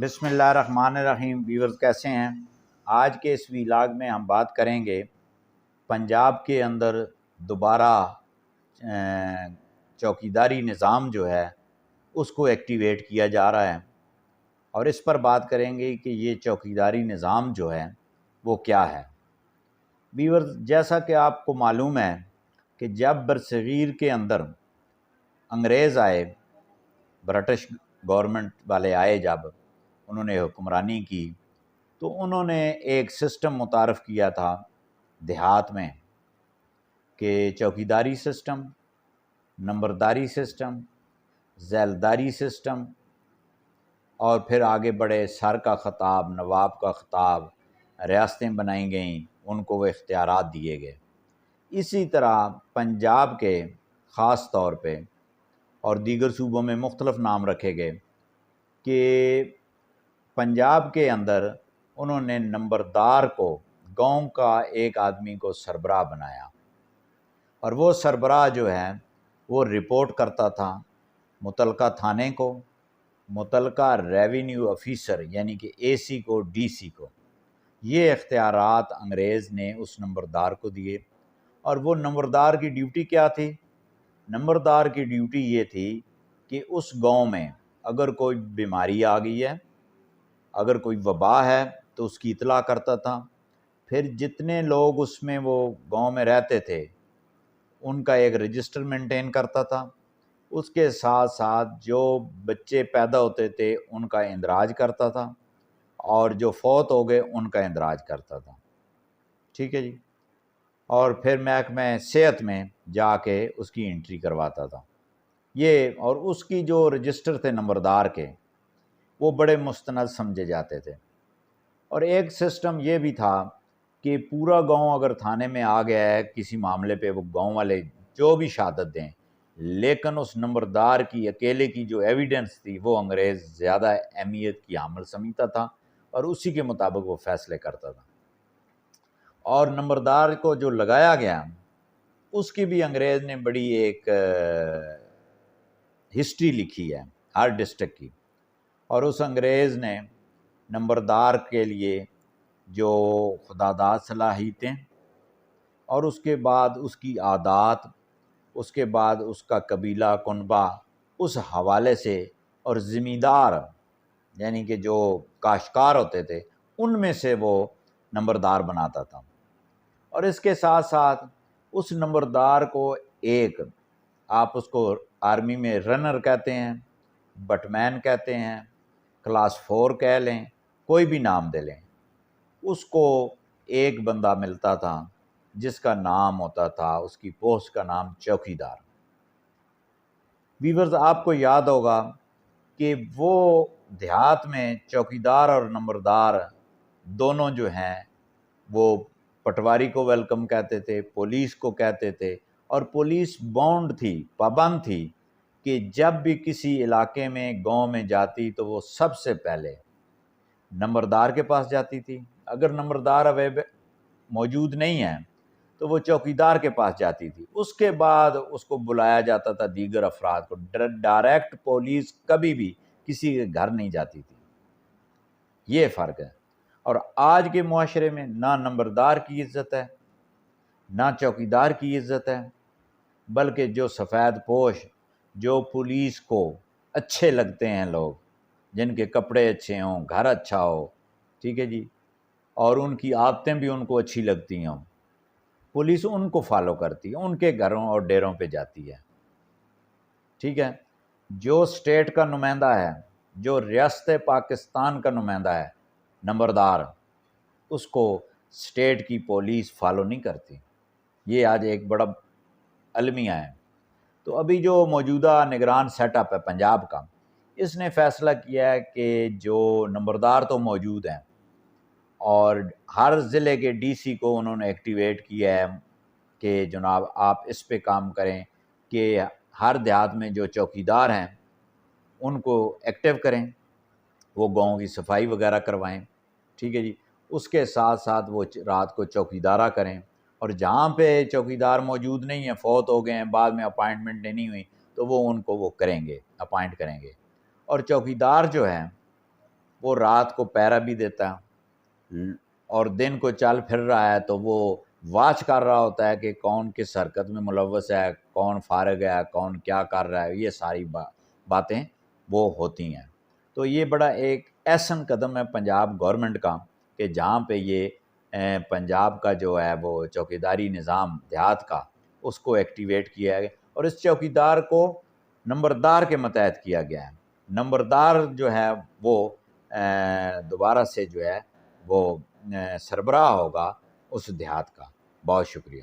بسم اللہ الرحمن الرحیم۔ ویورز کیسے ہیں؟ آج کے اس ویلاگ میں ہم بات کریں گے پنجاب کے اندر دوبارہ چوکیداری نظام جو ہے اس کو ایکٹیویٹ کیا جا رہا ہے، اور اس پر بات کریں گے کہ یہ چوکیداری نظام جو ہے وہ کیا ہے۔ ویورز، جیسا کہ آپ کو معلوم ہے کہ جب برصغیر کے اندر انگریز آئے، برٹش گورنمنٹ والے آئے، جب انہوں نے حکمرانی کی تو انہوں نے ایک سسٹم متعارف کیا تھا دیہات میں کہ چوکیداری سسٹم، نمبرداری سسٹم، ذیلداری سسٹم، اور پھر آگے بڑھے سر کا خطاب، نواب کا خطاب، ریاستیں بنائی گئیں، ان کو وہ اختیارات دیے گئے۔ اسی طرح پنجاب کے خاص طور پہ اور دیگر صوبوں میں مختلف نام رکھے گئے کہ پنجاب کے اندر انہوں نے نمبردار کو، گاؤں کا ایک آدمی کو سربراہ بنایا، اور وہ سربراہ جو ہے وہ رپورٹ کرتا تھا متعلقہ تھانے کو، متعلقہ ریونیو آفیسر یعنی کہ اے سی کو، ڈی سی کو۔ یہ اختیارات انگریز نے اس نمبردار کو دیے، اور وہ نمبردار کی ڈیوٹی کیا تھی؟ نمبردار کی ڈیوٹی یہ تھی کہ اس گاؤں میں اگر کوئی بیماری آ گئی ہے، اگر کوئی وبا ہے تو اس کی اطلاع کرتا تھا۔ پھر جتنے لوگ اس میں وہ گاؤں میں رہتے تھے ان کا ایک رجسٹر مینٹین کرتا تھا۔ اس کے ساتھ ساتھ جو بچے پیدا ہوتے تھے ان کا اندراج کرتا تھا، اور جو فوت ہو گئے ان کا اندراج کرتا تھا۔ ٹھیک ہے جی۔ اور پھر محکمہ صحت میں جا کے اس کی انٹری کرواتا تھا یہ، اور اس کی جو رجسٹر تھے نمبردار کے وہ بڑے مستند سمجھے جاتے تھے۔ اور ایک سسٹم یہ بھی تھا کہ پورا گاؤں اگر تھانے میں آ گیا ہے کسی معاملے پہ، وہ گاؤں والے جو بھی شہادت دیں، لیکن اس نمبردار کی اکیلے کی جو ایویڈنس تھی وہ انگریز زیادہ اہمیت کی حامل سمجھتا تھا، اور اسی کے مطابق وہ فیصلے کرتا تھا۔ اور نمبردار کو جو لگایا گیا اس کی بھی انگریز نے بڑی ایک ہسٹری لکھی ہے ہر ڈسٹرکٹ کی، اور اس انگریز نے نمبردار کے لیے جو خداداد صلاحیتیں، اور اس کے بعد اس کی عادات، اس کے بعد اس کا قبیلہ کنبہ، اس حوالے سے، اور زمیندار یعنی کہ جو کاشتکار ہوتے تھے ان میں سے وہ نمبردار بناتا تھا۔ اور اس کے ساتھ ساتھ اس نمبردار کو ایک، آپ اس کو آرمی میں رنر کہتے ہیں، بٹمین کہتے ہیں، کلاس 4 کہہ لیں، کوئی بھی نام دے لیں، اس کو ایک بندہ ملتا تھا جس کا نام ہوتا تھا، اس کی پوسٹ کا نام چوکیدار۔ ویورز، آپ کو یاد ہوگا کہ وہ دیہات میں چوکیدار اور نمبردار دونوں جو ہیں وہ پٹواری کو ویلکم کہتے تھے، پولیس کو کہتے تھے، اور پولیس باؤنڈ تھی، پابند تھی کہ جب بھی کسی علاقے میں، گاؤں میں جاتی تو وہ سب سے پہلے نمبردار کے پاس جاتی تھی۔ اگر نمبردار موجود نہیں ہے تو وہ چوکیدار کے پاس جاتی تھی، اس کے بعد اس کو بلایا جاتا تھا دیگر افراد کو۔ ڈائریکٹ پولیس کبھی بھی کسی کے گھر نہیں جاتی تھی۔ یہ فرق ہے۔ اور آج کے معاشرے میں نہ نمبردار کی عزت ہے، نہ چوکیدار کی عزت ہے، بلکہ جو سفید پوش، جو پولیس کو اچھے لگتے ہیں لوگ، جن کے کپڑے اچھے ہوں، گھر اچھا ہو، ٹھیک ہے جی، اور ان کی عادتیں بھی ان کو اچھی لگتی ہوں، پولیس ان کو فالو کرتی ہے، ان کے گھروں اور ڈیروں پہ جاتی ہے۔ ٹھیک ہے۔ جو اسٹیٹ کا نمائندہ ہے، جو ریاست پاکستان کا نمائندہ ہے، نمبردار، اس کو اسٹیٹ کی پولیس فالو نہیں کرتی۔ یہ آج ایک بڑا المیہ ہے۔ تو ابھی جو موجودہ نگران سیٹ اپ ہے پنجاب کا، اس نے فیصلہ کیا ہے کہ جو نمبردار تو موجود ہیں، اور ہر ضلع کے ڈی سی کو انہوں نے ایکٹیویٹ کیا ہے کہ جناب آپ اس پہ کام کریں کہ ہر دیہات میں جو چوکیدار ہیں ان کو ایکٹیو کریں، وہ گاؤں کی صفائی وغیرہ کروائیں، ٹھیک ہے جی۔ اس کے ساتھ ساتھ وہ رات کو چوکیدارہ کریں، اور جہاں پہ چوکیدار موجود نہیں ہیں، فوت ہو گئے ہیں، بعد میں اپائنٹمنٹ نہیں ہوئی، تو وہ ان کو وہ کریں گے، اپائنٹ کریں گے۔ اور چوکیدار جو ہیں وہ رات کو پہرا بھی دیتا ہے اور دن کو چل پھر رہا ہے تو وہ واچ کر رہا ہوتا ہے کہ کون کس حرکت میں ملوث ہے، کون فارغ ہے، کون کیا کر رہا ہے، یہ ساری باتیں وہ ہوتی ہیں۔ تو یہ بڑا ایک احسن قدم ہے پنجاب گورنمنٹ کا کہ جہاں پہ یہ پنجاب کا جو ہے وہ چوکیداری نظام دیہات کا اس کو ایکٹیویٹ کیا ہے، اور اس چوکیدار کو نمبردار کے متحد کیا گیا ہے۔ نمبردار جو ہے وہ دوبارہ سے جو ہے وہ سربراہ ہوگا اس دیہات کا۔ بہت شکریہ۔